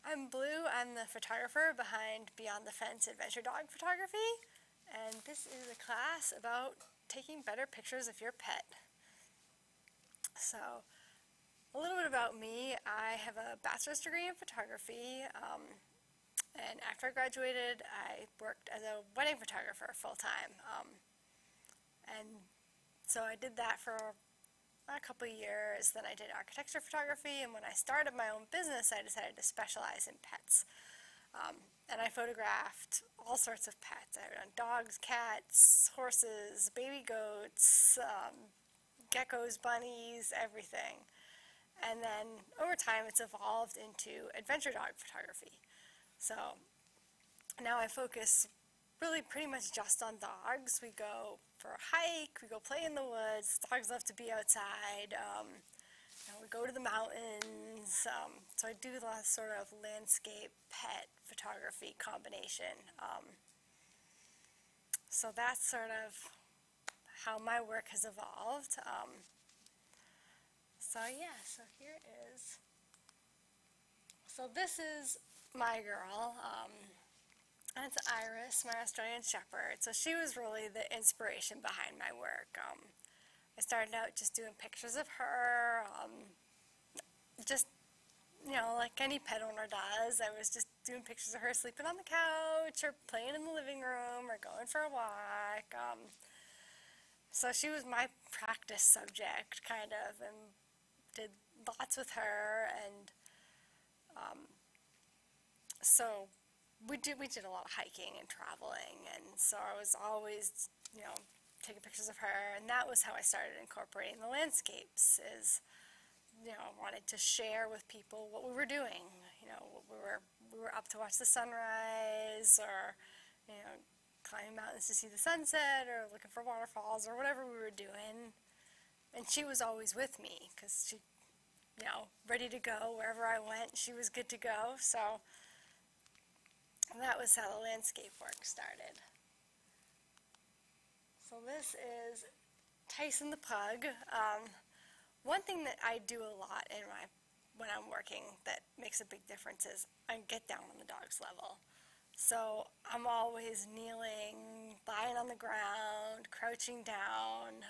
I'm Blue. I'm the photographer behind Beyond the Fence Adventure Dog Photography, and this is a class about taking better pictures of your pet. So, a little bit about me. I have a bachelor's degree in photography, and after I graduated, I worked as a wedding photographer full-time. And so I did that for a couple of years. Then I did architecture photography, and when I started my own business, I decided to specialize in pets. And I photographed all sorts of pets. I've done dogs, cats, horses, baby goats, geckos, bunnies, everything. And then over time, it's evolved into adventure dog photography. So now I focus really pretty much just on dogs. We go for a hike, we go play in the woods, dogs love to be outside, we go to the mountains, so I do a lot of sort of landscape pet photography combination. So that's sort of how my work has evolved. So here it is. So this is my girl. And it's Iris, my Australian Shepherd. So she was really the inspiration behind my work. I started out just doing pictures of her, just, like any pet owner does. I was just doing pictures of her sleeping on the couch or playing in the living room or going for a walk. So she was my practice subject, kind of, and did lots with her. And so we did a lot of hiking and traveling, and so I was always, taking pictures of her, and that was how I started incorporating the landscapes, is, I wanted to share with people what we were doing. We were up to watch the sunrise, or, climbing mountains to see the sunset, or looking for waterfalls, or whatever we were doing, and she was always with me, because she, ready to go wherever I went, she was good to go, so that was how the landscape work started. So this is Tyson the pug. One thing that I do a lot when I'm working that makes a big difference is I get down on the dog's level. So I'm always kneeling, lying on the ground, crouching down,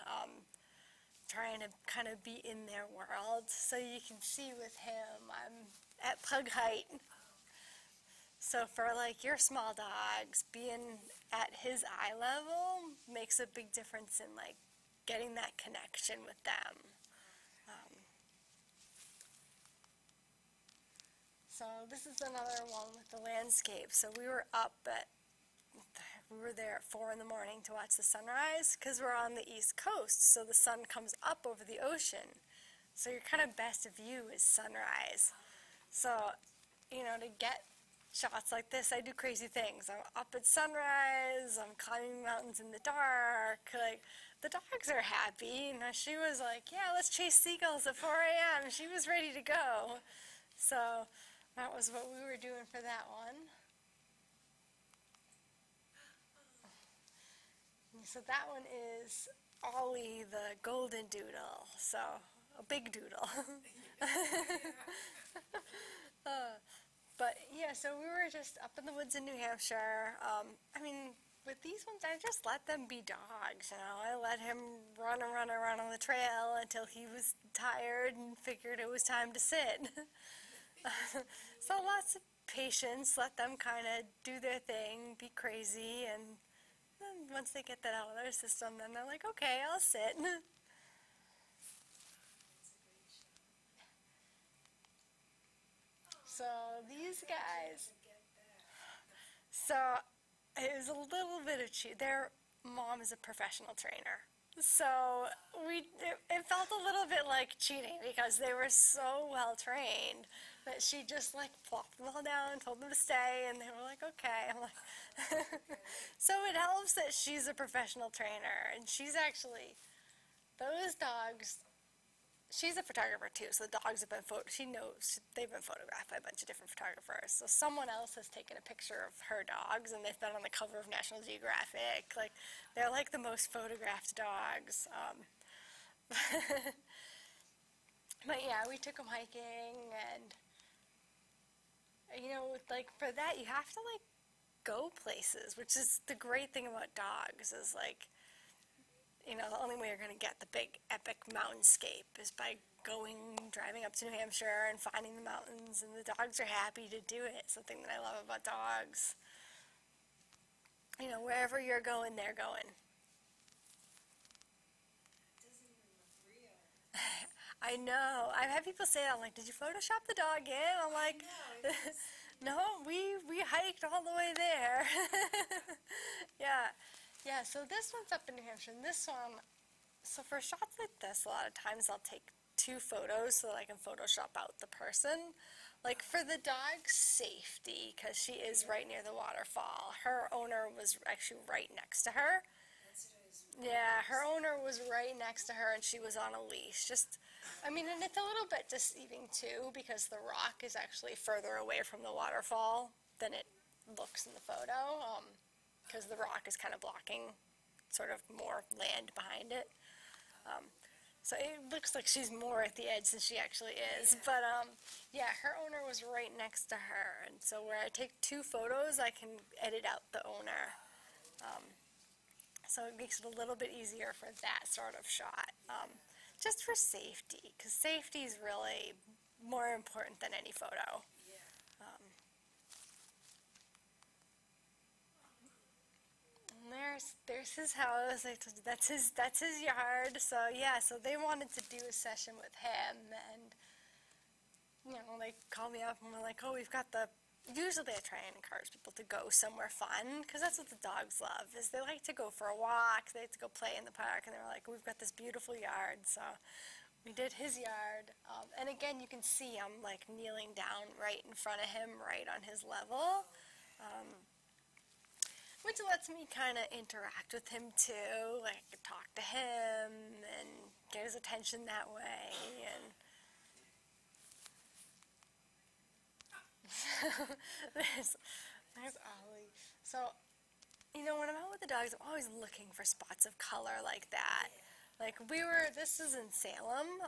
trying to kind of be in their world. So you can see with him, I'm at pug height. So for your small dogs, being at his eye level makes a big difference in getting that connection with them. So this is another one with the landscape. So we were there at 4 in the morning to watch the sunrise, because we're on the East Coast, so the sun comes up over the ocean. So your kind of best view is sunrise. So, to get shots like this, I do crazy things. I'm up at sunrise, I'm climbing mountains in the dark, the dogs are happy. She was like, yeah, let's chase seagulls at 4 a.m. She was ready to go. So that was what we were doing for that one. So that one is Ollie the golden doodle, so a big doodle. But yeah, so we were just up in the woods in New Hampshire. With these ones, I just let them be dogs, I let him run around on the trail until he was tired and figured it was time to sit. So lots of patience, let them kind of do their thing, be crazy, and then once they get that out of their system, then they're like, okay, I'll sit. So these guys, so it was a little bit of their mom is a professional trainer. So it felt a little bit like cheating, because they were so well trained that she just plopped them all down, told them to stay, and they were like, okay. I'm like, so it helps that she's a professional trainer, and she's actually, those dogs, she's a photographer too, so the dogs have been she knows they've been photographed by a bunch of different photographers. So someone else has taken a picture of her dogs, and they've been on the cover of National Geographic. They're the most photographed dogs. But yeah, we took them hiking, and you know, like for that you have to like go places, which is the great thing about dogs is like, you know, the only way you're going to get the big epic mountainscape is by driving up to New Hampshire and finding the mountains, and the dogs are happy to do it. Something that I love about dogs. You know, wherever you're going, they're going. I know. I've had people say that. I'm like, did you Photoshop the dog in? I'm like, no, we hiked all the way there. Yeah. Yeah, so this one's up in New Hampshire, and this one, so for shots like this, a lot of times I'll take 2 photos so that I can Photoshop out the person. Like for the dog's safety, because she is right near the waterfall. Her owner was actually right next to her. Yeah, her owner was right next to her, and she was on a leash. Just, I mean, and it's a little bit deceiving too, because the rock is actually further away from the waterfall than it looks in the photo, because the rock is kind of blocking sort of more land behind it. So it looks like she's more at the edge than she actually is. But yeah, her owner was right next to her, and so where I take 2 photos, I can edit out the owner. So it makes it a little bit easier for that sort of shot, just for safety, because safety is really more important than any photo. And there's his house. That's his yard. So yeah, so they wanted to do a session with him, and you know, they called me up and were like, oh, we've got the. Usually I try and encourage people to go somewhere fun, because that's what the dogs love, is they like to go for a walk, they like to go play in the park, and they were like, we've got this beautiful yard, so we did his yard, and again, you can see I'm like kneeling down right in front of him, right on his level, which lets me kind of interact with him too, like I can talk to him, and get his attention that way, and there's Ollie. So, you know, when I'm out with the dogs, I'm always looking for spots of color like that. Like this is in Salem,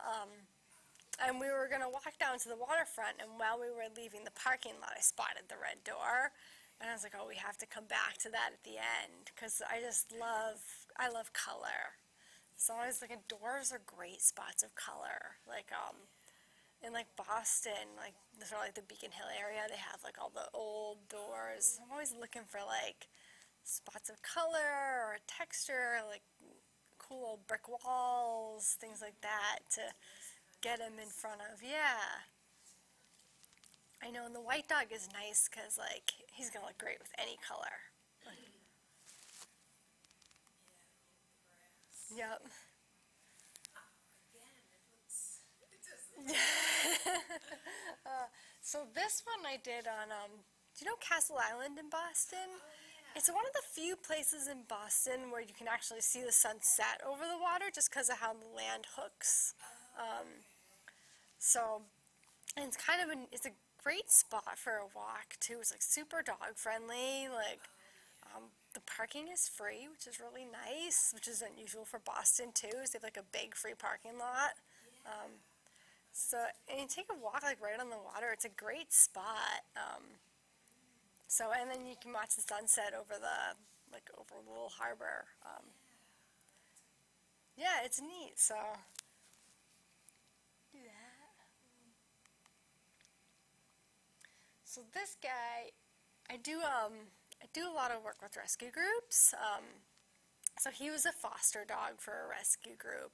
and we were going to walk down to the waterfront, and while we were leaving the parking lot, I spotted the red door, and I was like, oh, we have to come back to that at the end, because I love color. So I was like, doors are great spots of color, like, in like Boston, like sort of like the Beacon Hill area, they have like all the old doors. I'm always looking for like spots of color or texture, like cool old brick walls, things like that to get them in front of. Yeah. I know, and the white dog is nice because like he's gonna look great with any color. Yep. So this one I did on, do you know Castle Island in Boston? It's one of the few places in Boston where you can actually see the sun set over the water just because of how the land hooks. So, and it's kind of it's a great spot for a walk too. It's like super dog friendly, like, the parking is free, which is really nice, which is unusual for Boston too, is they have like a big free parking lot. So, and you take a walk like right on the water. It's a great spot. So, and then you can watch the sunset over over a little harbor. Yeah, it's neat. So, do that. So this guy, I do a lot of work with rescue groups. So he was a foster dog for a rescue group.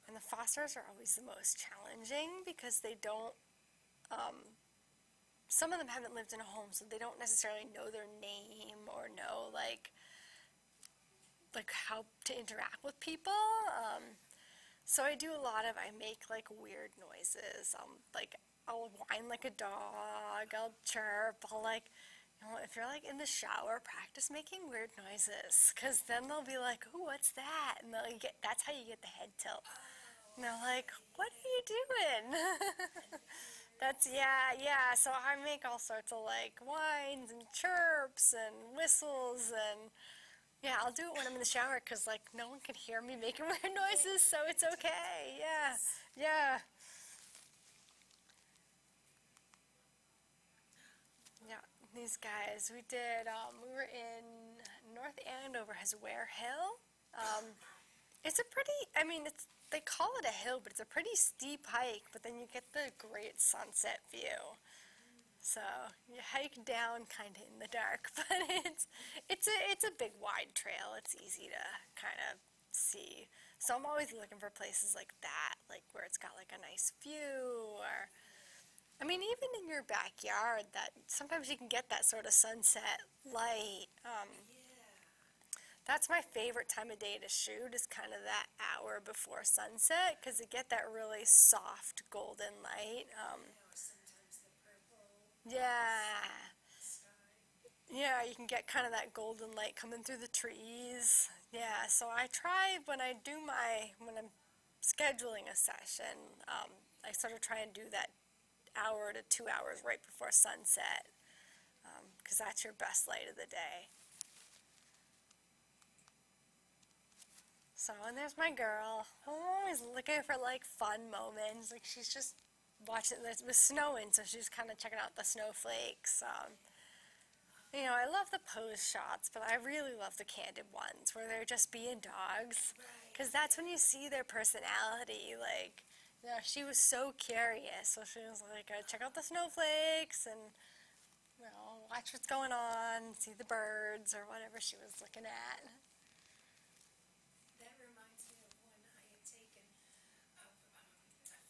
And the fosters are always the most challenging because they don't, some of them haven't lived in a home, so they don't necessarily know their name or know, like how to interact with people. So I do a lot of, I make, like, weird noises. I'll whine like a dog, I'll chirp, if you're, like, in the shower, practice making weird noises, because then they'll be like, ooh, what's that? And that's how you get the head tilt. And they're like, what are you doing? Yeah, so I make all sorts of, like, whines and chirps and whistles, and, yeah, I'll do it when I'm in the shower, because, like, no one can hear me making weird noises, so it's okay, yeah. these guys. We were in North Andover, has Ware Hill. It's a pretty, they call it a hill, but it's a pretty steep hike, but then you get the great sunset view. So you hike down kind of in the dark, but it's a big wide trail. It's easy to kind of see. So I'm always looking for places like that, like where it's got like a nice view, or even in your backyard, that sometimes you can get that sort of sunset light. That's my favorite time of day to shoot, is kind of that hour before sunset, because you get that really soft golden light. Yeah. Yeah, you can get kind of that golden light coming through the trees. Yeah, so I try when I'm scheduling a session, I sort of try and do that hour to 2 hours right before sunset, because that's your best light of the day. So, and there's my girl. I'm always looking for like fun moments. Like she's just watching, it was snowing, so she's kind of checking out the snowflakes. I love the pose shots, but I really love the candid ones where they're just being dogs, because that's when you see their personality. Like, she was so curious, so she was like, check out the snowflakes and, watch what's going on, see the birds or whatever she was looking at. That reminds me of one I had taken a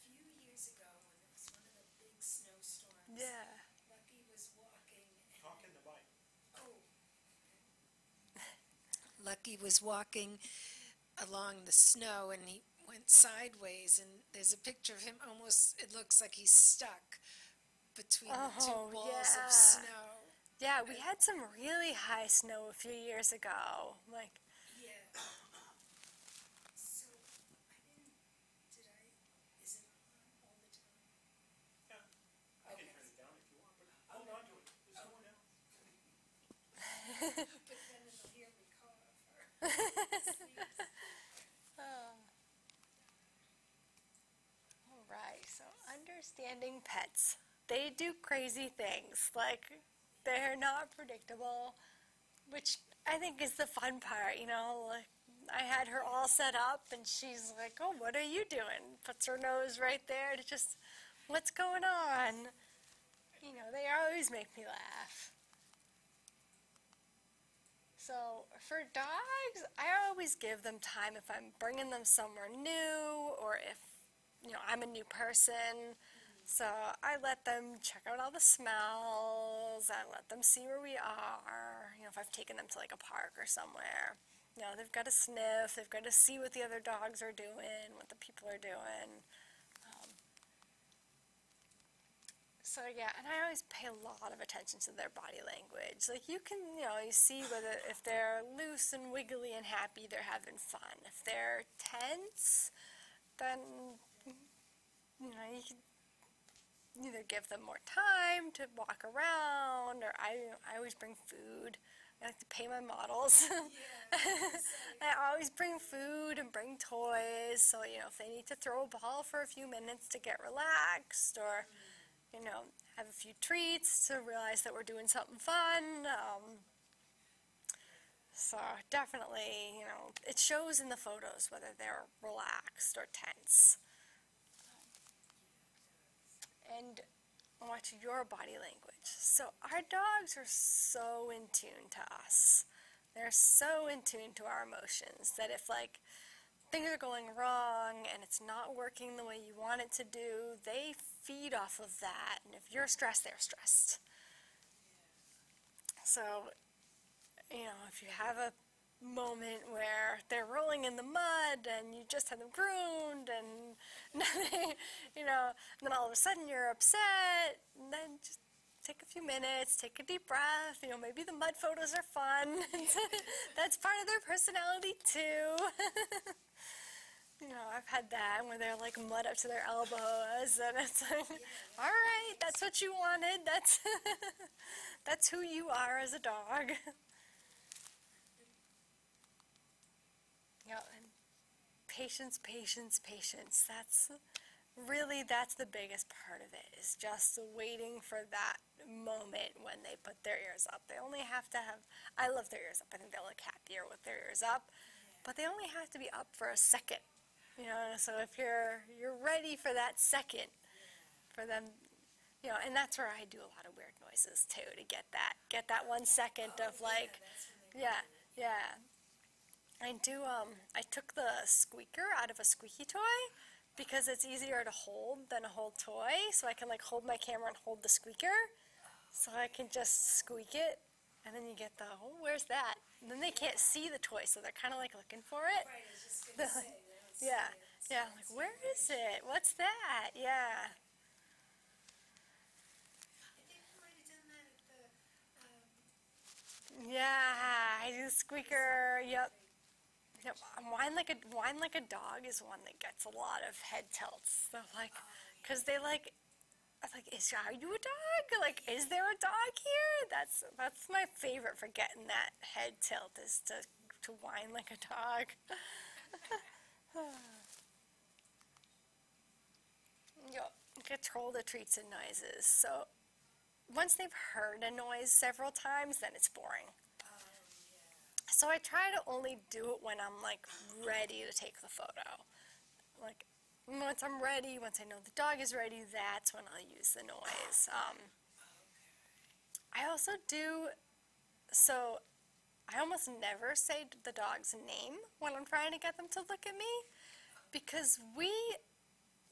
few years ago when it was one of the big snowstorms. Yeah. Lucky was walking. Talking the bike. Oh. Lucky was walking along the snow, and he went sideways, and there's a picture of him almost, it looks like he's stuck between the two walls of snow. Yeah, we had some really high snow a few years ago. Yeah. So, is it on all the time? Yeah. I can turn it down if you want, but hold on to it. There's no one else. But then it'll hear me cough or sneeze. All right, so understanding pets. They do crazy things. Like, they're not predictable, which I think is the fun part, Like, I had her all set up, and she's like, oh, what are you doing? Puts her nose right there to just, what's going on? They always make me laugh. So for dogs, I always give them time if I'm bringing them somewhere new, or if, I'm a new person. So I let them check out all the smells. I let them see where we are. If I've taken them to like a park or somewhere, they've got to sniff. They've got to see what the other dogs are doing, what the people are doing. So yeah, and I always pay a lot of attention to their body language. Like you can, you see whether if they're loose and wiggly and happy, they're having fun. If they're tense, then you can either give them more time to walk around, or I always bring food. I like to pay my models. I always bring food and bring toys. So if they need to throw a ball for a few minutes to get relaxed, or have a few treats to realize that we're doing something fun. So definitely, it shows in the photos whether they're relaxed or tense. And watch your body language. So our dogs are so in tune to us. They're so in tune to our emotions that if like things are going wrong and it's not working the way you want it to do, they feed off of that. And if you're stressed, they're stressed. So, if you have a moment where they're rolling in the mud and you just had them groomed and, and then all of a sudden you're upset, and then just take a few minutes, take a deep breath. Maybe the mud photos are fun. That's part of their personality too. I've had that where they're like mud up to their elbows, and it's like, all right, that's what you wanted. That's who you are as a dog. And patience, patience, patience. really, that's the biggest part of it, is just waiting for that moment when they put their ears up. They only have to have, I love their ears up. I think they look happier with their ears up, but they only have to be up for a second. You know, so if you're ready for that second, for them, you know, and that's where I do a lot of weird noises too, to get that 1 second of like, yeah, yeah. I took the squeaker out of a squeaky toy because it's easier to hold than a whole toy, so I can like hold my camera and hold the squeaker, so I can just squeak it, and then you get the, oh, where's that? And then they can't see the toy, so they're kind of like looking for it. Right, I was just going to say, they don't see Yeah, it. yeah, like, where is it? What's that? Yeah. I think you might have done that at the, Yeah, I do squeaker, yep. Yep, whine like a dog is one that gets a lot of head tilts. They're like, because they like, are you a dog? Like, is there a dog here? That's my favorite for getting that head tilt, is to whine like a dog. Yep, control the treats and noises. So once they've heard a noise several times, then it's boring. So I try to only do it when I'm like ready to take the photo. Like once I'm ready, once I know the dog is ready, that's when I'll use the noise. I also do, so I almost never say the dog's name when I'm trying to get them to look at me, because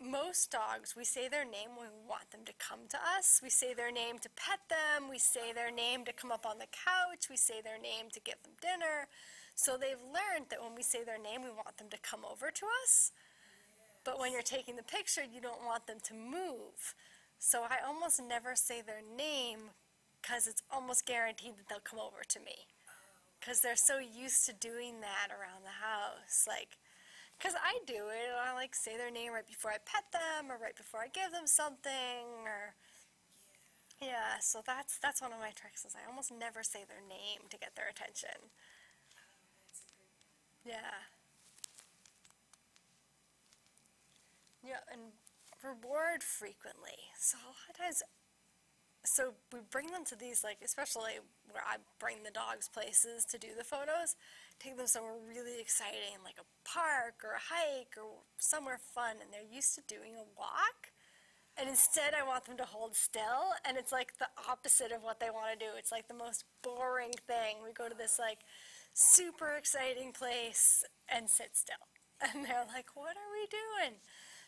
most dogs, we say their name when we want them to come to us. We say their name to pet them. We say their name to come up on the couch. We say their name to give them dinner. So they've learned that when we say their name, we want them to come over to us. But when you're taking the picture, you don't want them to move. So I almost never say their name, because it's almost guaranteed that they'll come over to me. Because they're so used to doing that around the house. Like, because I do it, I like say their name right before I pet them, or right before I give them something, or, yeah, so that's one of my tricks, is I almost never say their name to get their attention. Yeah. Yeah, and reward frequently. So a lot of times, so we bring them to these, like, especially where I bring the dogs places to do the photos, take them somewhere really exciting, like a park or a hike or somewhere fun, and they're used to doing a walk, and instead I want them to hold still, and it's like the opposite of what they want to do. It's like the most boring thing. We go to this like super exciting place and sit still, and they're like, what are we doing?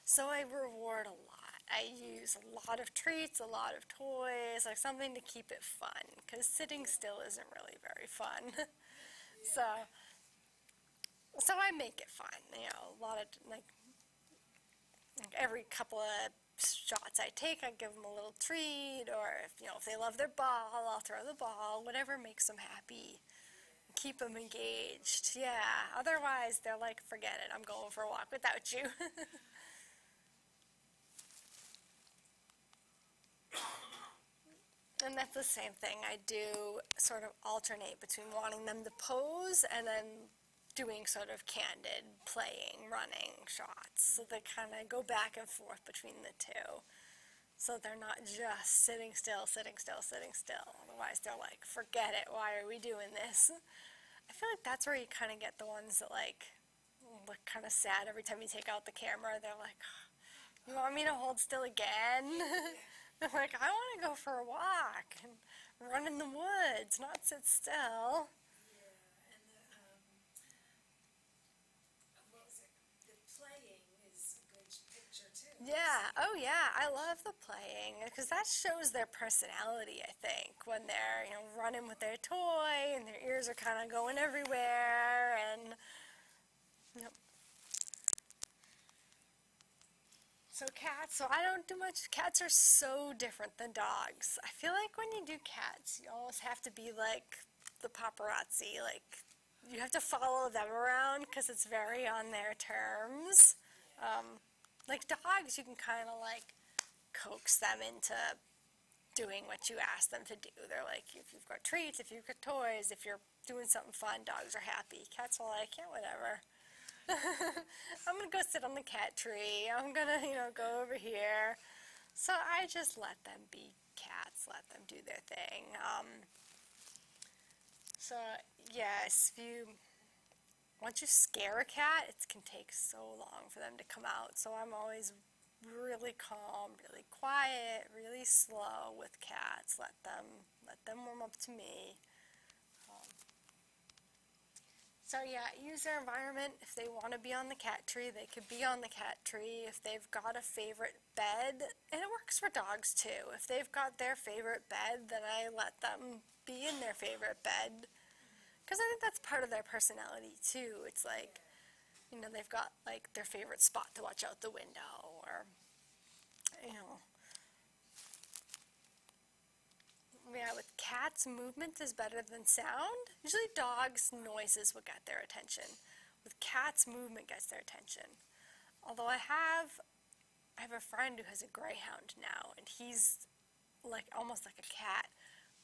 So I reward a lot. I use a lot of treats, a lot of toys, like something to keep it fun, because sitting still isn't really very fun. So I make it fun, you know, a lot of, like every couple of shots I take, I give them a little treat, or if they love their ball, I'll throw the ball, whatever makes them happy. Keep them engaged, yeah. Otherwise, they're like, forget it, I'm going for a walk without you. And that's the same thing. I do sort of alternate between wanting them to pose and then doing sort of candid, playing, running shots. So they kind of go back and forth between the two. So they're not just sitting still, sitting still, sitting still. Otherwise they're like, forget it, why are we doing this? I feel like that's where you kind of get the ones that like look kind of sad every time you take out the camera. They're like, you want me to hold still again? I'm like, I want to go for a walk and run in the woods, not sit still. Yeah, and what was it? The playing is a good picture too. Yeah, oh yeah, I love the playing, because that shows their personality, I think, when they're, running with their toy and their ears are kind of going everywhere, and, So cats, so I don't do much. Cats are so different than dogs. I feel like when you do cats, you almost have to be like the paparazzi. Like, you have to follow them around because it's very on their terms. Like dogs, you can kind of like coax them into doing what you ask them to do. They're like, if you've got treats, if you've got toys, if you're doing something fun, dogs are happy. Cats are like, yeah, whatever. I'm gonna go sit on the cat tree. I'm gonna, go over here. So I just let them be cats, let them do their thing. So yes, once you scare a cat, it can take so long for them to come out. So I'm always really calm, really quiet, really slow with cats. Let them warm up to me. So yeah, use their environment. If they want to be on the cat tree, they could be on the cat tree. If they've got a favorite bed, and it works for dogs too. If they've got their favorite bed, then I let them be in their favorite bed. Because I think that's part of their personality too. It's like, they've got like their favorite spot to watch out the window, or, you know. Yeah, with cats, movement is better than sound. Usually dogs' noises will get their attention. With cats, movement gets their attention. Although I have a friend who has a greyhound now, and he's like almost like a cat,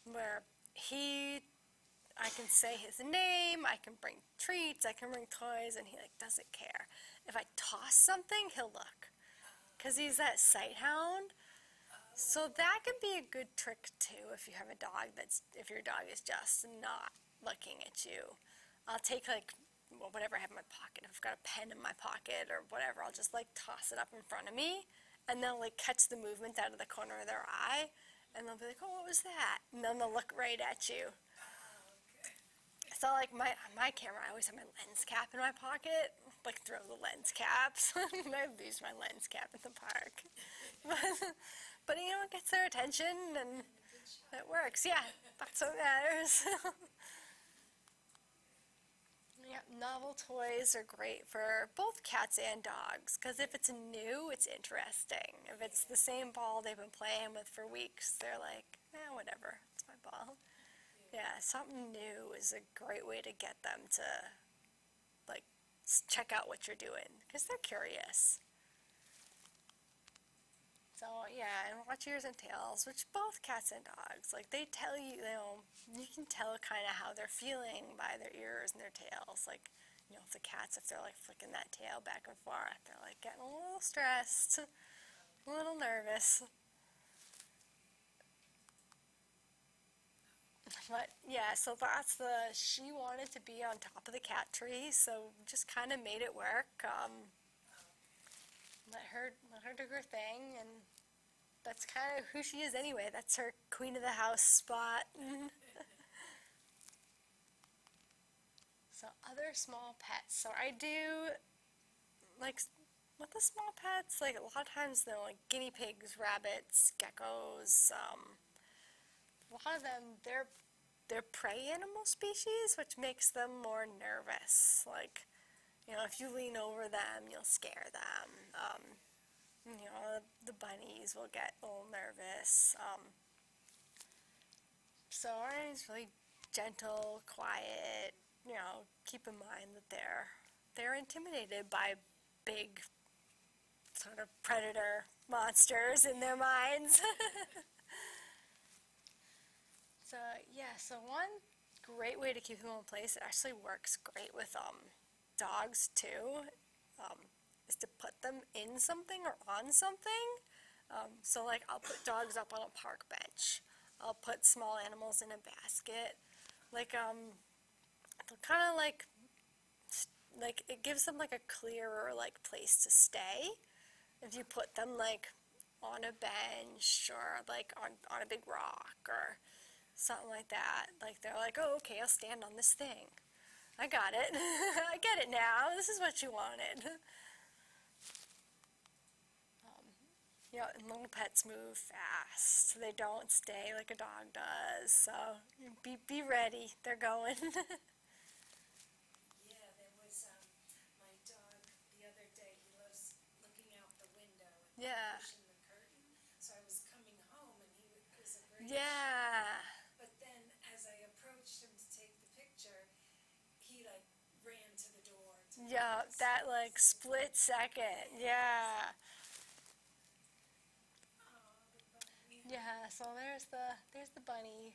where I can say his name, I can bring treats, I can bring toys, and he like doesn't care. If I toss something, he'll look, because he's that sight hound. So that can be a good trick too if you have a dog if your dog is just not looking at you. I'll take like whatever I have in my pocket. If I've got a pen in my pocket or whatever, I'll just like toss it up in front of me, and they'll like catch the movement out of the corner of their eye, and they'll be like, oh, what was that? And then they'll look right at you. So like my camera, I always have my lens cap in my pocket. Like throw the lens caps. I lose my lens cap in the park. But it gets their attention, and it works. Yeah, that's what matters. Yeah, novel toys are great for both cats and dogs, because if it's new, it's interesting. If it's the same ball they've been playing with for weeks, they're like, whatever, it's my ball. Yeah, something new is a great way to get them to, like, check out what you're doing, because they're curious. So yeah, and watch ears and tails, which both cats and dogs, like they tell you, you can tell kind of how they're feeling by their ears and their tails. Like, if the cats, if they're like flicking that tail back and forth, they're like getting a little stressed, a little nervous. But yeah, so she wanted to be on top of the cat tree, so just kind of made it work. Let her do her thing, and that's kind of who she is anyway. That's her queen of the house spot. So other small pets. So I do, like, with the small pets, like a lot of times they're like guinea pigs, rabbits, geckos. A lot of them, they're prey animal species, which makes them more nervous. Like, if you lean over them, you'll scare them. The bunnies will get a little nervous. So Ryan's really gentle, quiet. Keep in mind that they're intimidated by big sort of predator monsters in their minds. So yeah, so one great way to keep them in place, it actually works great with dogs too, is to put them in something or on something. So like I'll put dogs up on a park bench. I'll put small animals in a basket. Like they'll kind of like it gives them like a clearer like place to stay if you put them like on a bench or like on a big rock or something like that. Like they're like, oh, okay, I'll stand on this thing. I got it. I get it now. This is what you wanted. And little pets move fast. They don't stay like a dog does. So be ready. They're going. Yeah, there was my dog the other day. He loves looking out the window and pushing the curtain. So I was coming home and he was a great Yeah. But then as I approached him to take the picture, he like ran to the door. Yeah, that like split second. Yeah. Yeah, so there's the bunny.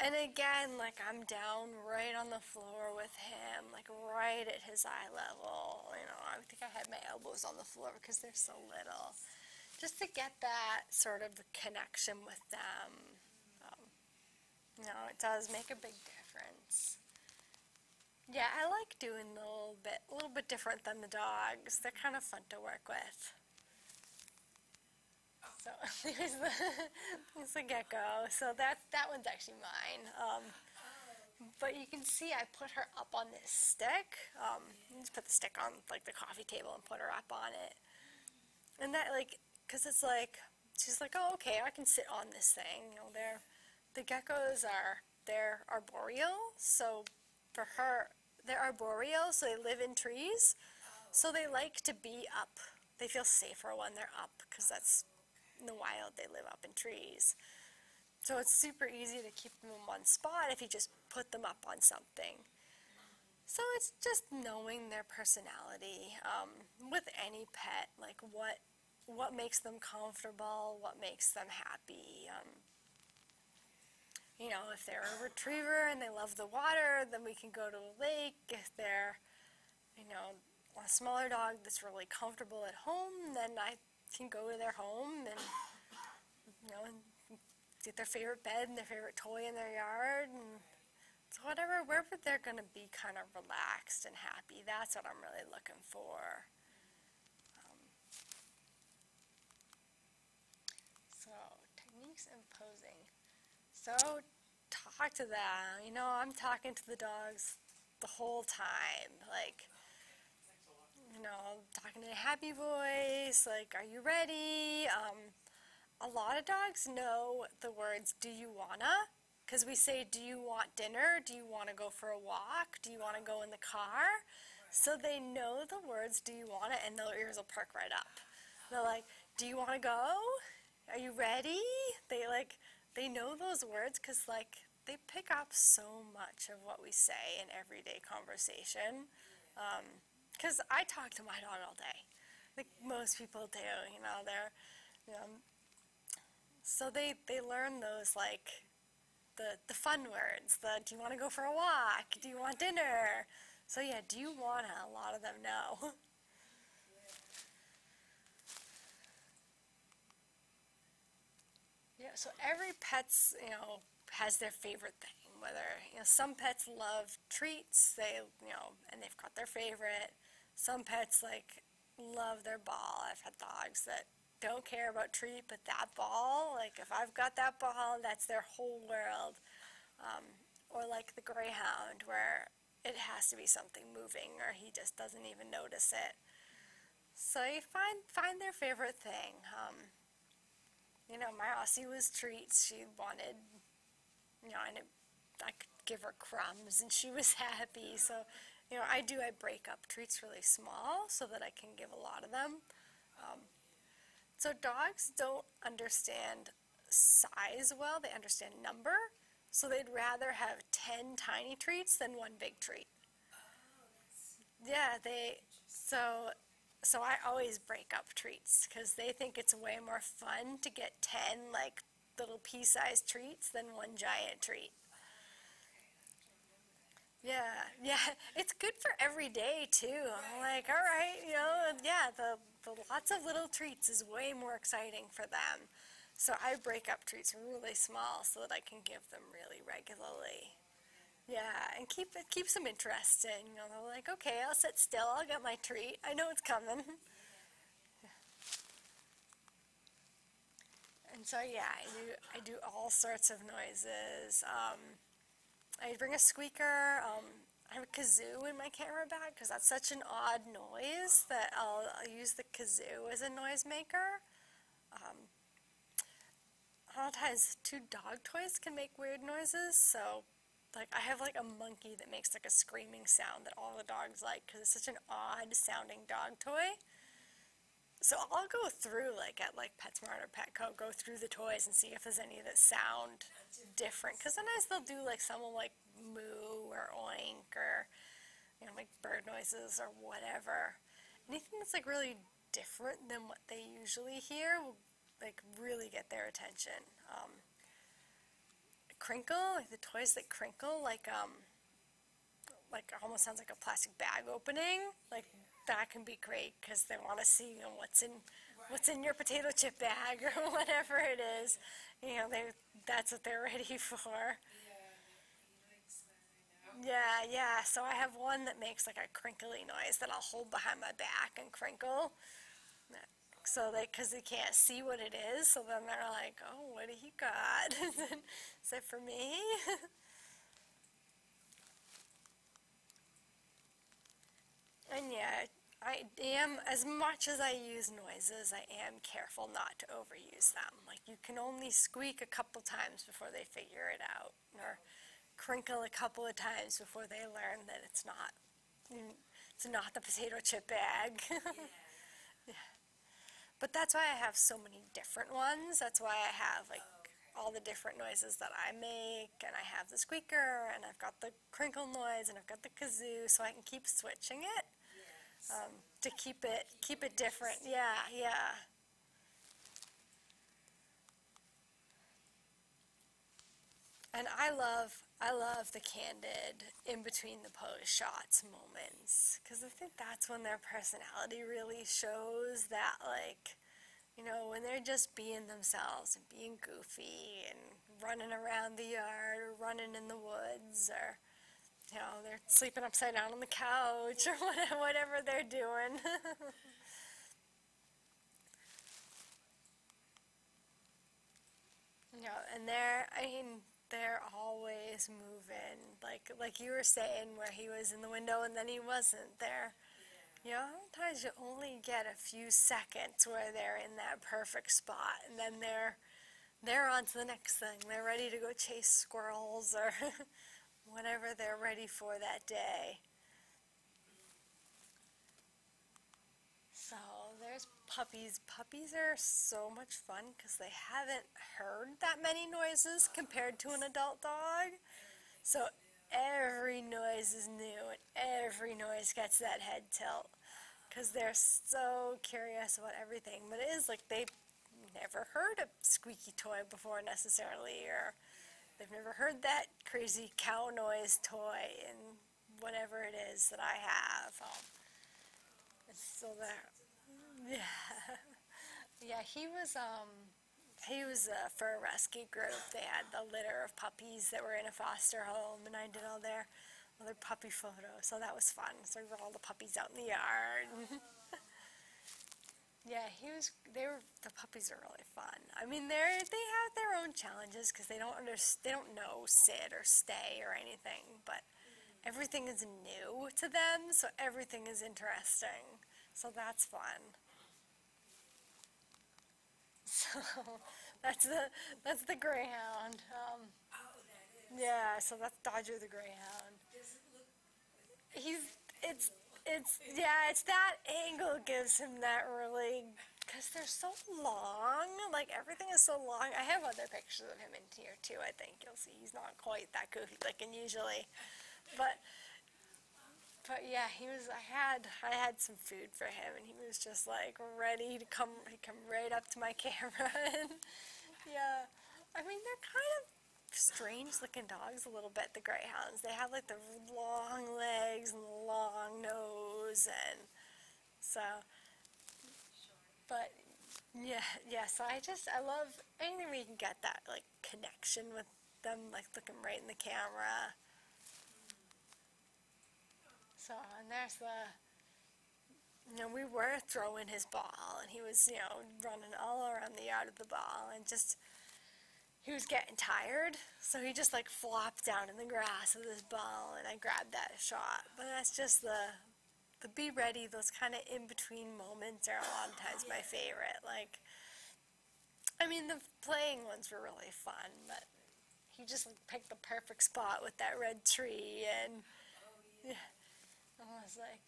And again, like, I'm down right on the floor with him, like right at his eye level. You know, I think I had my elbows on the floor because they're so little. Just to get that sort of connection with them. You know, it does make a big difference. Yeah, I like doing a little bit different than the dogs. They're kind of fun to work with. So here's the gecko. So that one's actually mine. But you can see I put her up on this stick. Just put the stick on like the coffee table and put her up on it. And that, like, because it's like, she's like, oh, okay, I can sit on this thing. You know, the geckos they're arboreal. So for her, they're arboreal, so they live in trees. So they like to be up. They feel safer when they're up because that's in the wild, they live up in trees. So it's super easy to keep them in one spot if you just put them up on something. So it's just knowing their personality with any pet, like what makes them comfortable, what makes them happy. You know, if they're a retriever and they love the water, then we can go to a lake. If they're, you know, a smaller dog that's really comfortable at home, then I can go to their home and, you know, get their favorite bed and their favorite toy in their yard. And so wherever they're going to be kind of relaxed and happy, that's what I'm really looking for. So techniques and posing. So talk to them. You know, I'm talking to the dogs the whole time. Like, you know, talking in a happy voice. Like, are you ready? A lot of dogs know the words, do you wanna? Because we say, do you want dinner? Do you want to go for a walk? Do you want to go in the car? So they know the words, do you wanna? And their ears will perk right up. They're like, do you want to go? Are you ready? They know those words because, like, they pick up so much of what we say in everyday conversation. Because I talk to my dog all day. Like most people do, you know, so they learn those, like, the fun words. Do you want to go for a walk? Do you want dinner? So yeah, do you want to? A lot of them know. Yeah, so every pet's, you know, has their favorite thing. Whether, you know, some pets love treats, and they've got their favorite. Some pets, like, love their ball. I've had dogs that don't care about treat, but that ball, like, if I've got that ball, that's their whole world. Or like the greyhound, where it has to be something moving, or he just doesn't even notice it. So you find their favorite thing. You know, my Aussie was treats. She wanted, you know, I could give her crumbs, and she was happy. So, you know, I break up treats really small so that I can give a lot of them. So dogs don't understand size well. They understand number. So they'd rather have 10 tiny treats than one big treat. Yeah, so I always break up treats because they think it's way more fun to get 10, like, little pea-sized treats than one giant treat. Yeah, yeah, it's good for every day too. I'm like, all right, you know, yeah, the lots of little treats is way more exciting for them. So I break up treats really small so that I can give them really regularly. Yeah, and it keeps them interesting. You know, they're like, okay, I'll sit still. I'll get my treat. I know it's coming. And so yeah, I do all sorts of noises. I bring a squeaker. I have a kazoo in my camera bag because that's such an odd noise that I'll use the kazoo as a noisemaker. A lot of times, two dog toys can make weird noises, so, like, I have, like, a monkey that makes, like, a screaming sound that all the dogs like because it's such an odd-sounding dog toy. So I'll go through, like, at, like, PetSmart or Petco, go through the toys and see if there's any that sound different. Because sometimes they'll do, like, some will, like, moo or oink or, you know, like, bird noises or whatever. Anything that's, like, really different than what they usually hear will, like, really get their attention. crinkle, like the toys that crinkle, like almost sounds like a plastic bag opening. Like that can be great because they want to see, what's in your potato chip bag or whatever it is. That's what they're ready for. Yeah, yeah. So I have one that makes like a crinkly noise that I'll hold behind my back and crinkle. So because they can't see what it is, so then they're like, "Oh, what do you got? Is it for me?" And yeah, I am, as much as I use noises, I am careful not to overuse them. Like you can only squeak a couple times before they figure it out, or crinkle a couple of times before they learn that it's not the potato chip bag. Yeah. But that's why I have so many different ones. That's why I have like all the different noises that I make, and I have the squeaker, and I've got the crinkle noise, and I've got the kazoo, so I can keep switching it to keep it different. Yeah, yeah. And I love the candid in between the pose shots moments, because I think that's when their personality really shows, that like, when they're just being themselves and being goofy and running around the yard or running in the woods, or they're sleeping upside down on the couch or whatever they're doing. And they're always moving, like you were saying, where he was in the window and then he wasn't there. Sometimes you only get a few seconds where they're in that perfect spot, and then they're on to the next thing. They're ready to go chase squirrels or whatever they're ready for that day. So there's puppies. Puppies are so much fun because they haven't heard that many noises compared to an adult dog. So every noise is new, and every noise gets that head tilt because they're so curious about everything. But it is like they've never heard a squeaky toy before necessarily, or they've never heard that crazy cow noise toy and whatever it is that I have. So there. Yeah. Yeah, he was for a rescue group. They had a litter of puppies that were in a foster home, and I did all their puppy photos, so that was fun. So we brought all the puppies out in the yard. Yeah, the puppies are really fun. I mean, they have their own challenges because they don't know sit or stay or anything, but everything is new to them, so everything is interesting. So that's fun. So that's the greyhound. Yeah, so that's Dodger the greyhound. He's it's that angle gives him that really, because they're so long. Like everything is so long. I have other pictures of him in here too. I think you'll see he's not quite that goofy looking usually, but yeah, I had some food for him, and he was just like ready to come. He come right up to my camera, and yeah, I mean they're kind of strange looking dogs a little bit. The greyhounds, they have like the long legs and the long nose, and so. But yeah, yeah. So I love anything where you can get that like connection with them, like looking right in the camera. So, and there's we were throwing his ball, and he was, running all around the yard with the ball, and he was getting tired, so he just, like, flopped down in the grass with his ball, and I grabbed that shot. But that's just the be ready, those kind of in-between moments are a lot of times my favorite. Like, I mean, the playing ones were really fun, but he just, like, picked the perfect spot with that red tree, and, yeah. I was like,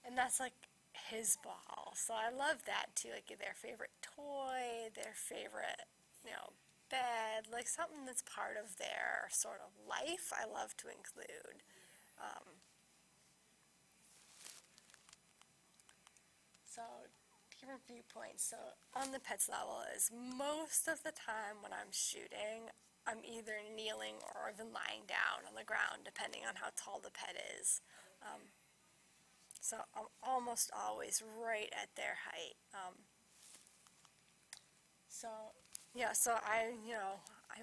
and that's like his ball. So I love that too. Like their favorite toy, their favorite, bed, like something that's part of their sort of life. I love to include. So different viewpoints. So on the pets level is most of the time when I'm shooting, I'm either kneeling or even lying down on the ground, depending on how tall the pet is. So I'm almost always right at their height. So yeah, so I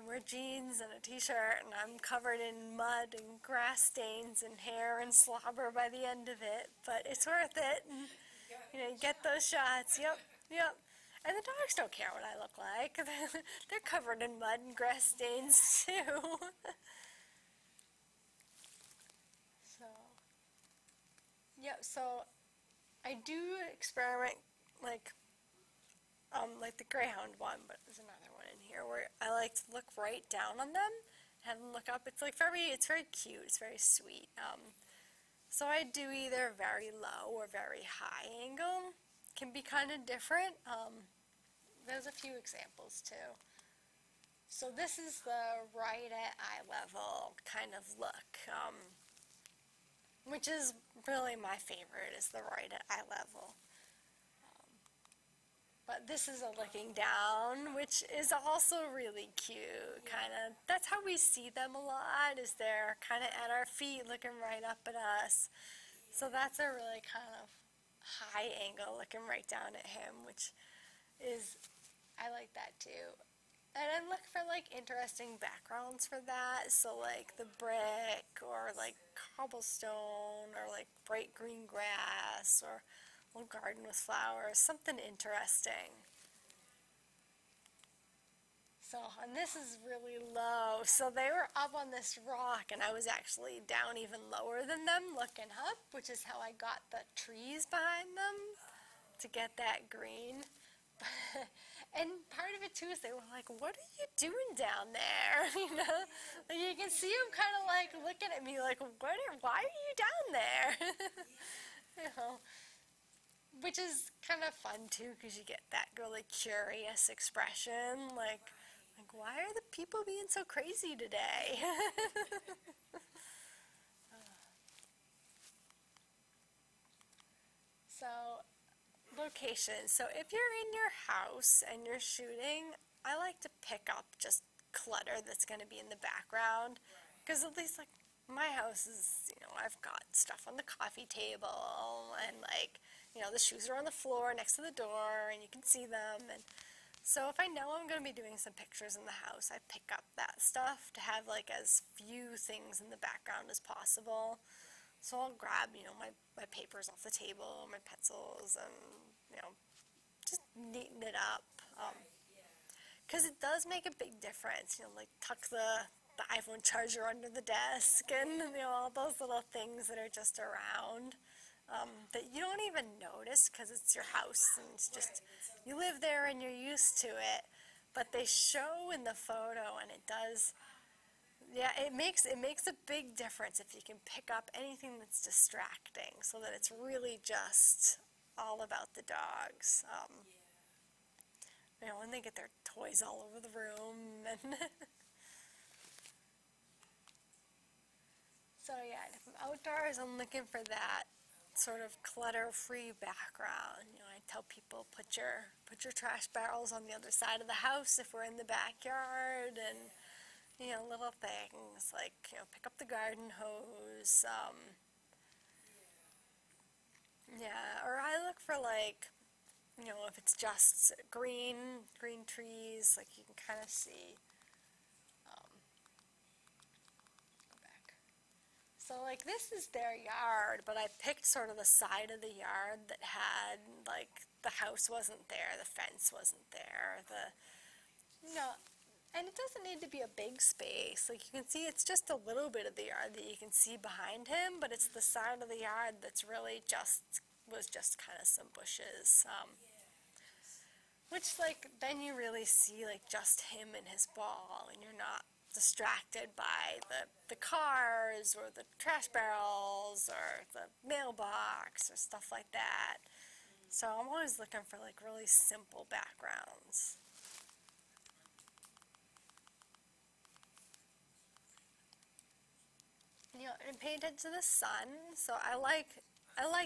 wear jeans and a t-shirt, and I'm covered in mud and grass stains and hair and slobber by the end of it, but it's worth it. And, you get those shots. Yep, yep. And the dogs don't care what I look like. They're covered in mud and grass stains too. So, yeah, so I do experiment like the Greyhound one, but there's another one in here where I like to look right down on them, have them look up. It's very cute. It's very sweet. So I do either very low or very high angle. Can be kind of different. There's a few examples too. So this is the right at eye level kind of look, which is really my favorite, is the right at eye level. But this is a looking down, which is also really cute. Kind of, that's how we see them a lot, is they're kind of at our feet looking right up at us. So that's a really kind of high angle looking right down at him, which is, I like that too. And I look for like interesting backgrounds for that, so like the brick or like cobblestone or like bright green grass or a little garden with flowers, something interesting. So, and this is really low, so they were up on this rock and I was actually down even lower than them looking up, which is how I got the trees behind them to get that green. And part of it too is they were like, "What are you doing down there?" Like you can see them kind of like looking at me like, why are you down there?" you know, which is kind of fun too, because you get that really curious expression, like why are the people being so crazy today? So, location. So if you're in your house and you're shooting, I like to pick up just clutter that's going to be in the background, because at least like my house is, I've got stuff on the coffee table, and like, the shoes are on the floor next to the door and you can see them. And so if I know I'm going to be doing some pictures in the house, I pick up that stuff to have like as few things in the background as possible. So I'll grab, my papers off the table, my pencils, and, just neaten it up. Because it does make a big difference, like tuck the iPhone charger under the desk and, all those little things that are just around. That you don't even notice because it's your house and it's just, you live there and you're used to it, but they show in the photo, and it does, yeah, it makes a big difference if you can pick up anything that's distracting, so that it's really just all about the dogs. When they get their toys all over the room, and so yeah, if I'm outdoors, I'm looking for that sort of clutter-free background. I tell people, put your trash barrels on the other side of the house if we're in the backyard, and little things like pick up the garden hose. Yeah, or I look for like if it's just green trees, like you can kind of see. Go back. So like this is their yard, but I picked sort of the side of the yard that had like the house wasn't there, the fence wasn't there, and it doesn't need to be a big space. Like you can see, it's just a little bit of the yard that you can see behind him, but it's the side of the yard that's really was just kind of some bushes. Which like then you really see like just him and his ball, and you're not distracted by the cars or the trash barrels or the mailbox or stuff like that. So I'm always looking for like really simple backgrounds. And pay attention to the sun. So I like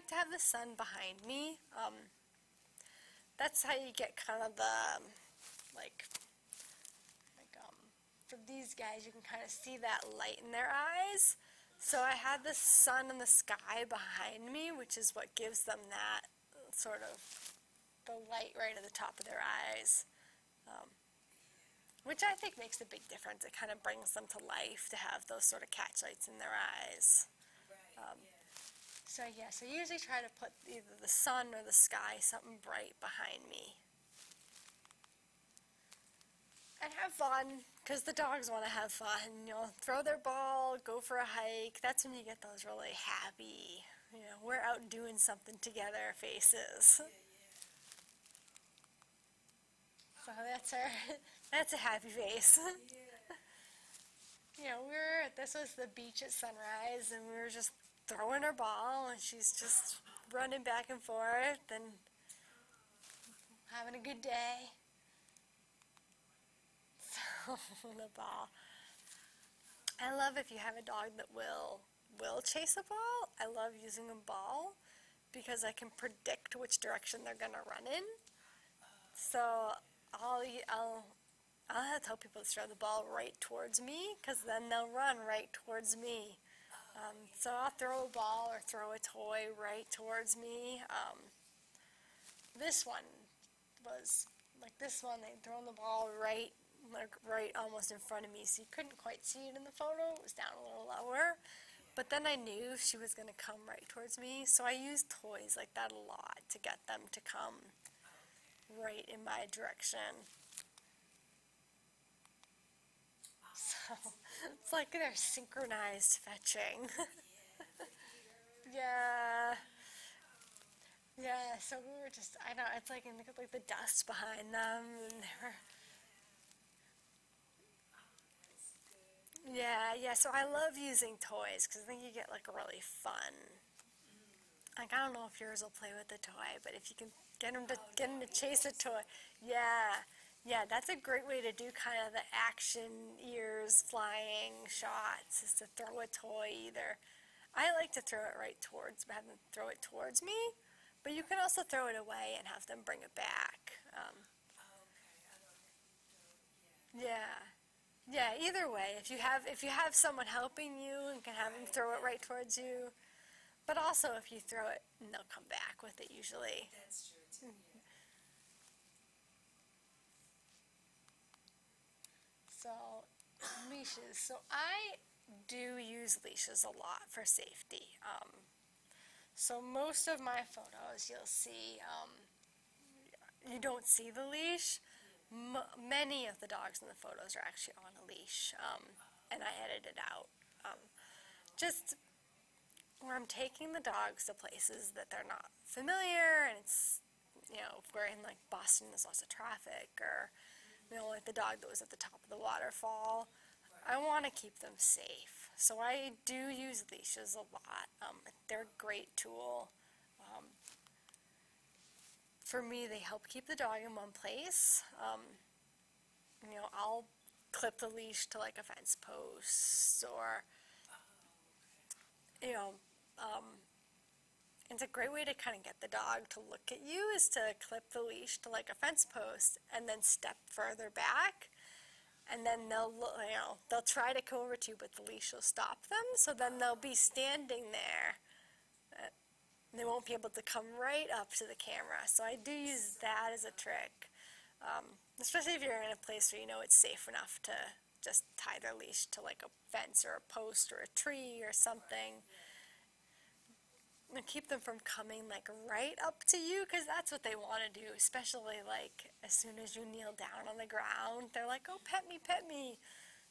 to have the sun behind me. That's how you get kind of the like for these guys, you can kind of see that light in their eyes. So I had the sun and the sky behind me, which is what gives them that sort of the light right at the top of their eyes, which I think makes a big difference. It kind of brings them to life to have those sort of catch lights in their eyes. So yeah, so I usually try to put either the sun or the sky, something bright behind me. And have fun, because the dogs want to have fun. You know, throw their ball, go for a hike. That's when you get those really happy, you know, we're out doing something together faces. So that's a happy face. You know, this was the beach at sunrise, and we were just throwing her ball, and she's just running back and forth and having a good day. So, the ball. I love if you have a dog that will chase a ball. I love using a ball because I can predict which direction they're going to run in. So I'll tell people to throw the ball right towards me, because then they'll run right towards me. So I'll throw a ball or throw a toy right towards me. This one was like this one. They'd thrown the ball right almost in front of me, so you couldn't quite see it in the photo. It was down a little lower. But then I knew she was going to come right towards me, so I used toys like that a lot to get them to come right in my direction. So it's like they're synchronized fetching. Yeah. Yeah, so we were just, I know, it's like, and look at like the dust behind them, and they were, yeah, so I love using toys, because I think you get like really fun. Like, I don't know if yours will play with the toy, but if you can get them to chase a toy, yeah, that's a great way to do kind of the action ears flying shots, is to throw a toy either. I like to throw it right towards, have them throw it towards me, but you can also throw it away and have them bring it back. Yeah, either way, if you have someone helping you and can have them throw it right towards you, but also if you throw it, they'll come back with it usually. That's true too. So, leashes. So I do use leashes a lot for safety. So most of my photos, you'll see, you don't see the leash. Many of the dogs in the photos are actually on a leash, and I edit it out. Just where I'm taking the dogs to places that they're not familiar, and it's, you know, if we're in like Boston, there's lots of traffic, or, you know, like the dog that was at the top of the waterfall. I want to keep them safe, so I do use leashes a lot. They're a great tool. For me, they help keep the dog in one place. You know, I'll clip the leash to like a fence post, or, you know, it's a great way to kind of get the dog to look at you, is to clip the leash to like a fence post and then step further back. And then they'll try to come over to you, but the leash will stop them. So then they'll be standing there. They won't be able to come right up to the camera. So I do use that as a trick, especially if you're in a place where you know it's safe enough to just tie their leash to like a fence or a post or a tree or something. And keep them from coming like right up to you, because that's what they want to do, especially like as soon as you kneel down on the ground, they're like, oh, pet me.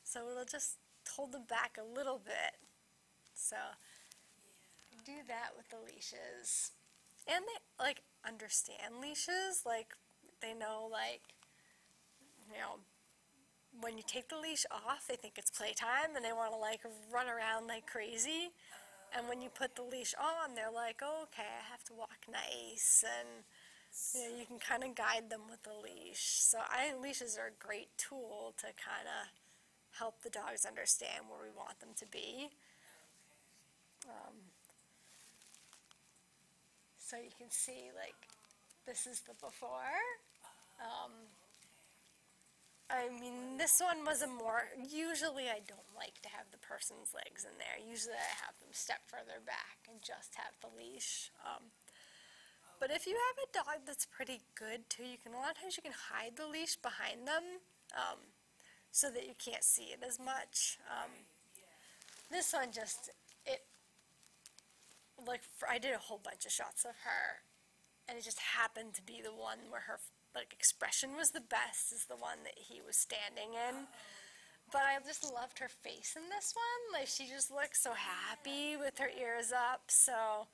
So it'll just hold them back a little bit. So do that with the leashes. And they like understand leashes, like they know, like, you know, when you take the leash off, they think it's playtime and they want to like run around like crazy. And when you put the leash on, they're like, oh, okay, I have to walk nice, and you know, you can kind of guide them with the leash. So leashes are a great tool to kind of help the dogs understand where we want them to be. So you can see, like, this is the before. I mean, this one was a more, usually I don't like to have the person's legs in there. Usually I have them step further back and just have the leash. But if you have a dog that's pretty good too, a lot of times you can hide the leash behind them so that you can't see it as much. This one just, I did a whole bunch of shots of her, and it just happened to be the one where her expression was the best, is the one that he was standing in. But I just loved her face in this one. Like, she just looked so happy with her ears up. So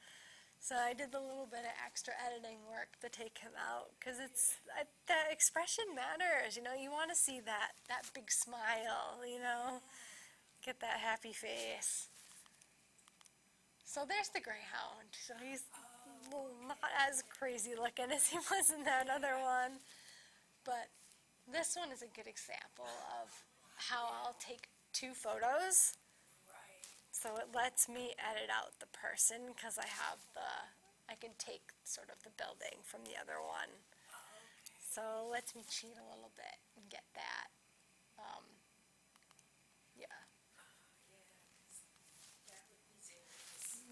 I did the little bit of extra editing work to take him out, because the expression matters. You want to see that big smile. Get that happy face. So there's the greyhound. So he's not as crazy looking as he was in that other one. But this one is a good example of how I'll take 2 photos. So it lets me edit out the person, because I can take sort of the building from the other one. So it lets me cheat a little bit and get that.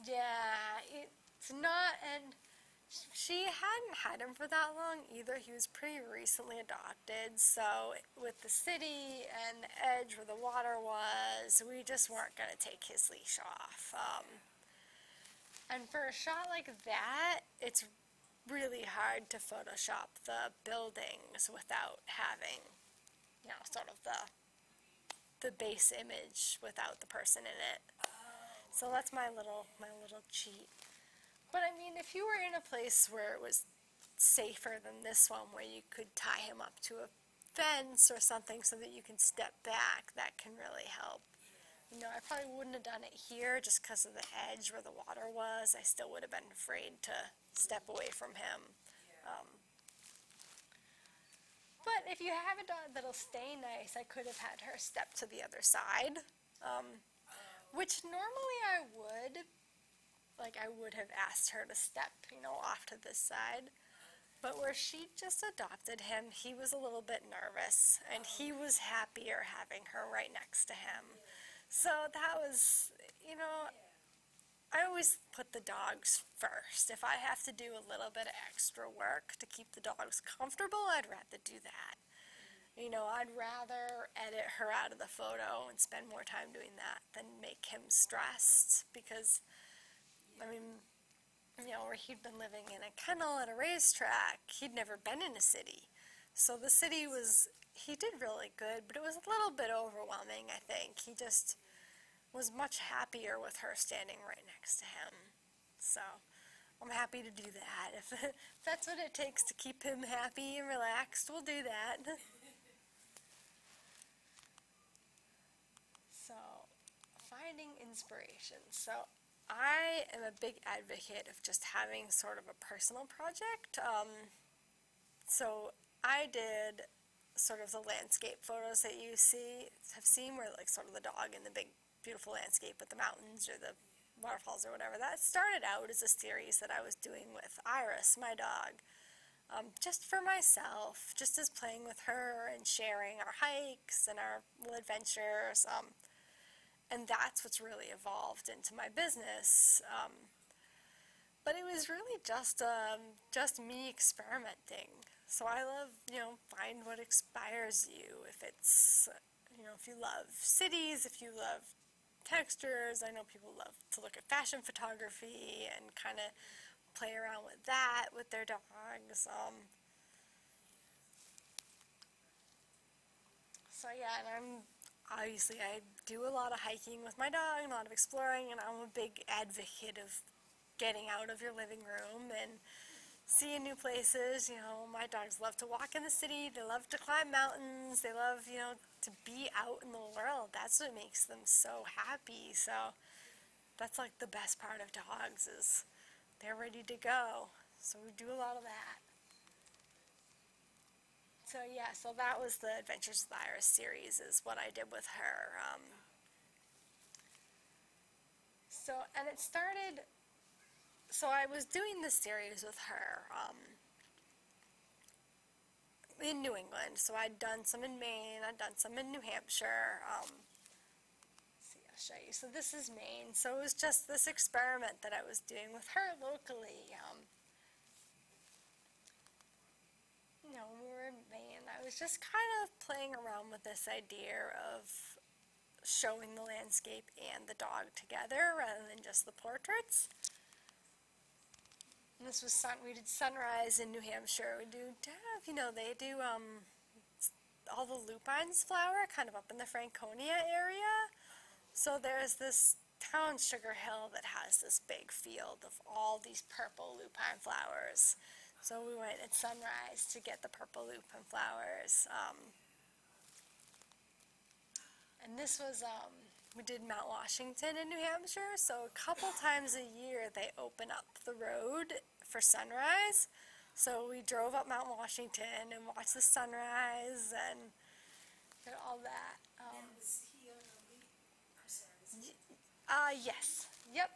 Yeah, it's not, and she hadn't had him for that long either. He was pretty recently adopted, so with the city and the edge where the water was, we just weren't going to take his leash off. And for a shot like that, it's really hard to Photoshop the buildings without having, sort of the base image without the person in it. So that's my little cheat. But I mean, if you were in a place where it was safer than this one, where you could tie him up to a fence or something so that you can step back, that can really help. I probably wouldn't have done it here just because of the edge where the water was. I still would have been afraid to step away from him. But if you have a dog that'll stay nice, I could have had her step to the other side. Which normally I would. I would have asked her to step, off to this side. But where she just adopted him, he was a little bit nervous, and he was happier having her right next to him. So that was, I always put the dogs first. If I have to do a little bit of extra work to keep the dogs comfortable, I'd rather do that. I'd rather edit her out of the photo and spend more time doing that than make him stressed, because, where he'd been living in a kennel at a racetrack, he'd never been in a city. So the city he did really good, but it was a little bit overwhelming, I think. He just was much happier with her standing right next to him. So I'm happy to do that. If that's what it takes to keep him happy and relaxed, we'll do that. So, finding inspiration. So I am a big advocate of just having sort of a personal project. So I did sort of the landscape photos that you have seen, where sort of the dog in the big beautiful landscape with the mountains or the waterfalls or whatever. That started out as a series that I was doing with Iris, my dog, just for myself, just as playing with her and sharing our hikes and our little adventures. And that's what's really evolved into my business. But it was really just me experimenting. So I love, find what inspires you. If it's, if you love cities, if you love textures. I know people love to look at fashion photography and kind of play around with that with their dogs. So yeah, and I do a lot of hiking with my dog and a lot of exploring, and I'm a big advocate of getting out of your living room and seeing new places. My dogs love to walk in the city, they love to climb mountains, they love, to be out in the world. That's what makes them so happy. So that's the best part of dogs, is they're ready to go. So we do a lot of that. So yeah, so that was the Adventures with Iris series, is what I did with her. And it started, so I was doing this series with her, in New England. So I'd done some in Maine, I'd done some in New Hampshire. Let's see, I'll show you. So this is Maine. So it was just this experiment that I was doing with her locally. When we were in Maine, I was just kind of playing around with this idea of showing the landscape and the dog together rather than just the portraits. And this was we did sunrise in New Hampshire. We do have, they do all the lupines flower kind of up in the Franconia area. So there's this town, Sugar Hill, that has this big field of all these purple lupine flowers. So we went at sunrise to get the purple lupine flowers. And this was, we did Mount Washington in New Hampshire, so a couple times a year they open up the road for sunrise. So we drove up Mount Washington and watched the sunrise and did all that. Was he on a lead? I'm sorry, was he? Yes. Yep.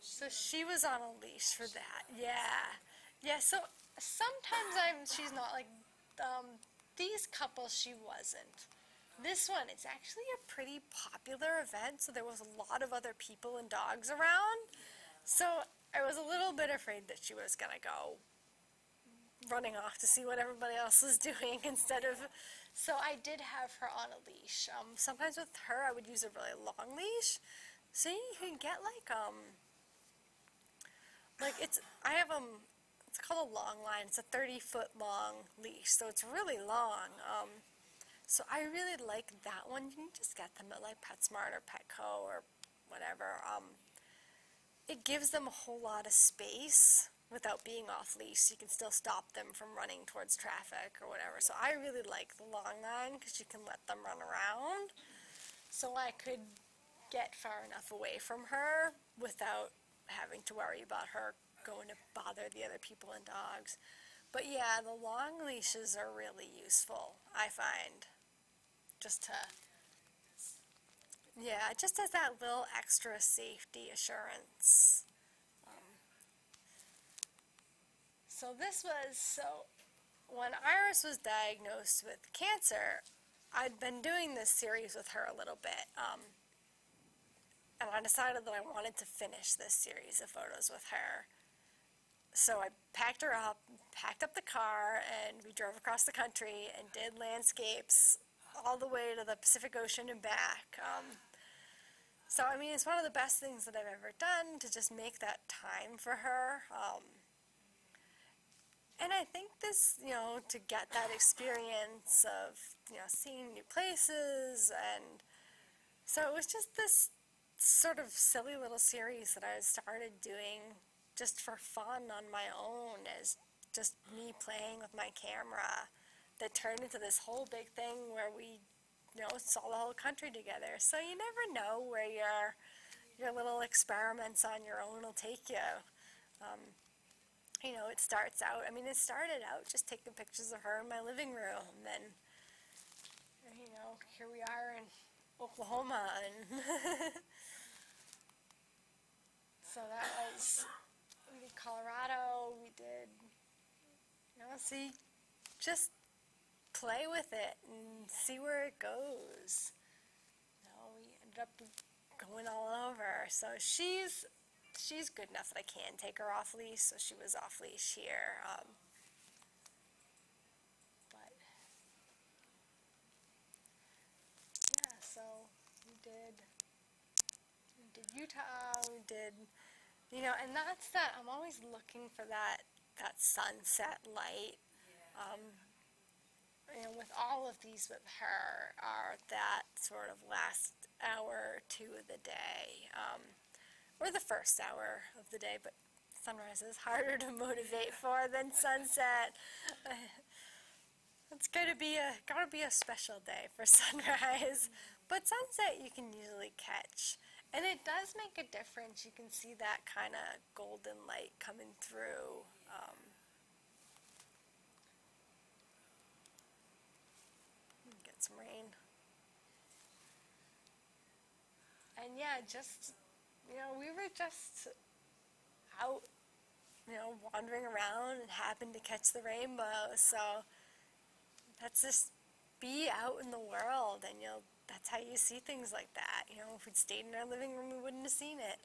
So she was on a leash for that. Yeah. Yeah, so sometimes she's not like, these couples she wasn't. This one, it's actually a pretty popular event, so there was a lot of other people and dogs around. So I was a little bit afraid that she was going to go running off to see what everybody else was doing instead of... So I did have her on a leash. Sometimes with her, I would use a really long leash. So you can get I have it's called a long line. It's a 30-foot long leash, so it's really long. So I really like that one. You can just get them at like PetSmart or Petco or whatever. It gives them a whole lot of space without being off leash. You can still stop them from running towards traffic or whatever. So I really like the long line because you can let them run around. So I could get far enough away from her without having to worry about her going to bother the other people and dogs. But yeah, the long leashes are really useful, I find. Just as that little extra safety assurance. When Iris was diagnosed with cancer, I'd been doing this series with her a little bit, and I decided that I wanted to finish this series of photos with her. So I packed her up, packed up the car, and we drove across the country and did landscapes all the way to the Pacific Ocean and back. So, I mean, it's one of the best things that I've ever done to just make that time for her. And I think this, to get that experience of, seeing new places, and so it was just this sort of silly little series that I started doing just for fun on my own, as just me playing with my camera, that turned into this whole big thing where we, saw the whole country together. So you never know where your little experiments on your own will take you. It started out just taking pictures of her in my living room, and then, here we are in Oklahoma, and so that was, we did Colorado, we did, just play with it and see where it goes. We ended up going all over, so she's good enough that I can take her off leash, so she was off leash here. But yeah, so we did Utah, we did, and that's that. I'm always looking for that sunset light. With all of these with her are that sort of last hour or two of the day. Or the first hour of the day, but sunrise is harder to motivate for than sunset. It's gotta be a special day for sunrise, but sunset you can usually catch, and it does make a difference. You can see that kind of golden light coming through. Get some rain, and yeah, we were just out, wandering around and happened to catch the rainbow. So that's just be out in the world, and that's how you see things like that. If we'd stayed in our living room, we wouldn't have seen it.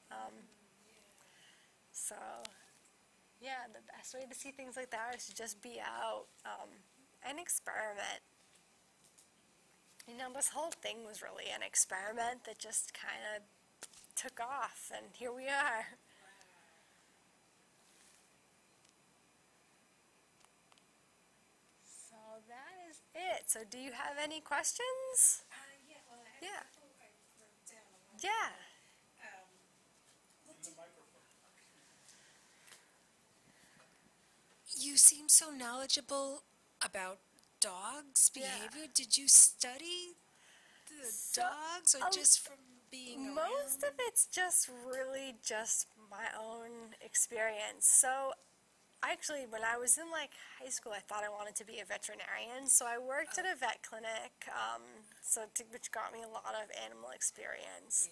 So, yeah, the best way to see things like that is to just be out and experiment. This whole thing was really an experiment that just kind of took off, and here we are. So that is it. So do you have any questions? Yeah, well, I Yeah. had a couple I wrote down. Yeah. In the microphone. You seem so knowledgeable about dogs' Yeah. behavior. Did you study the dogs, or just from being Most around? of it's just really just my own experience. So actually, when I was in high school, I thought I wanted to be a veterinarian. So I worked at a vet clinic, which got me a lot of animal experience.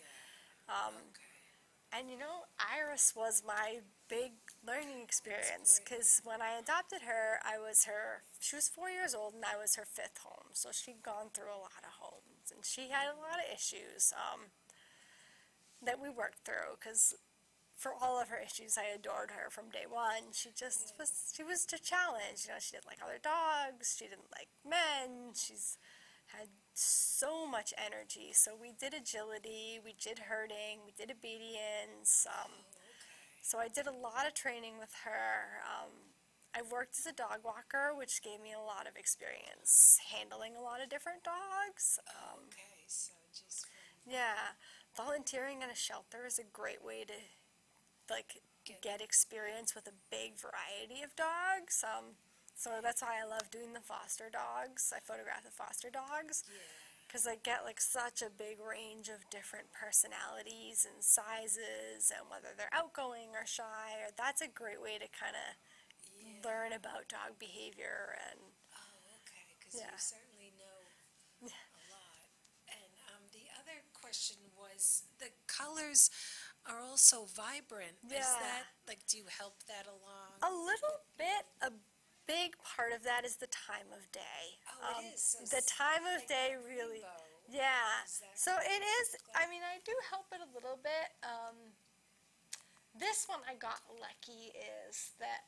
Yeah. Okay. And Iris was my big learning experience, because when I adopted her, she was 4 years old, and I was her 5th home. So she'd gone through a lot of homes, and she had a lot of issues that we worked through, because for all of her issues, I adored her from day one. She was a challenge. She didn't like other dogs. She didn't like men. She's had so much energy. So we did agility, we did herding, we did obedience. So I did a lot of training with her. I worked as a dog walker, which gave me a lot of experience handling a lot of different dogs. Okay, so just from Yeah, volunteering at a shelter is a great way to get experience with a big variety of dogs. So that's why I love doing the foster dogs. I photograph the foster dogs because I get such a big range of different personalities and sizes, and whether they're outgoing or shy. Or that's a great way to kind of learn about dog behavior. And okay, because Yeah. you certainly know a lot. And the other question was, the colors are also vibrant. Is Yeah. that do you help that along? a little bit, a big part of that is the time of day. Oh, it is. So The time of like day that really. rainbow. Yeah. Is that So it is. like- I mean, I do help it a little bit. This one I got lucky is that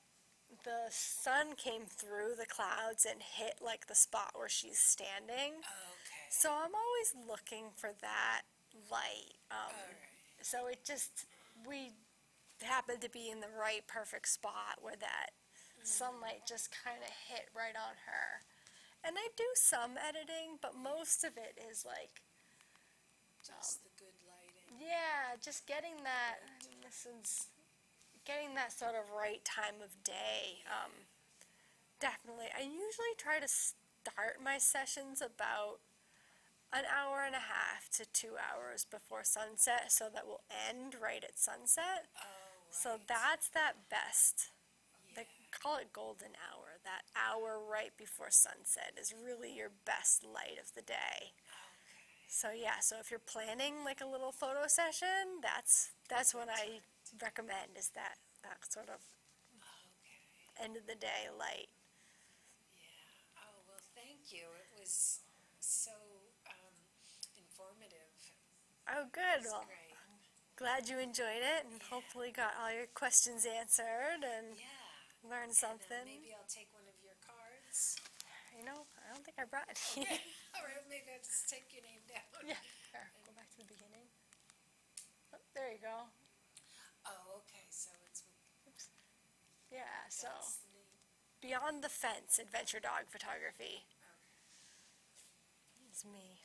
the sun came through the clouds and hit the spot where she's standing. Okay. So I'm always looking for that light. All right. So we happened to be in the right perfect spot where that sunlight just kind of hit right on her. And I do some editing, but most of it is Just the good lighting. yeah, just getting that. Getting that sort of right time of day. Definitely. I usually try to start my sessions about an hour and a half to 2 hours before sunset, so that we'll end right at sunset. Oh, right. So that's that best. Yeah. They call it golden hour. That hour right before sunset is really your best light of the day. Okay. So yeah, so if you're planning a little photo session, that's what I recommend, is that sort of Okay. end of the day light. Yeah. Oh, well, thank you. It was so informative. Oh, good. It was Well, great. glad you enjoyed it, and hopefully got all your questions answered and Yeah. learned something. Maybe I'll take one of your cards. I don't think I brought any. Okay. All right, maybe I'll just take your name down. Yeah. Here, go back to the beginning. Oh, there you go. Oh, okay. So it's Oops. Yeah, so that's the name. Beyond the Fence Adventure Dog Photography. Okay. It's me.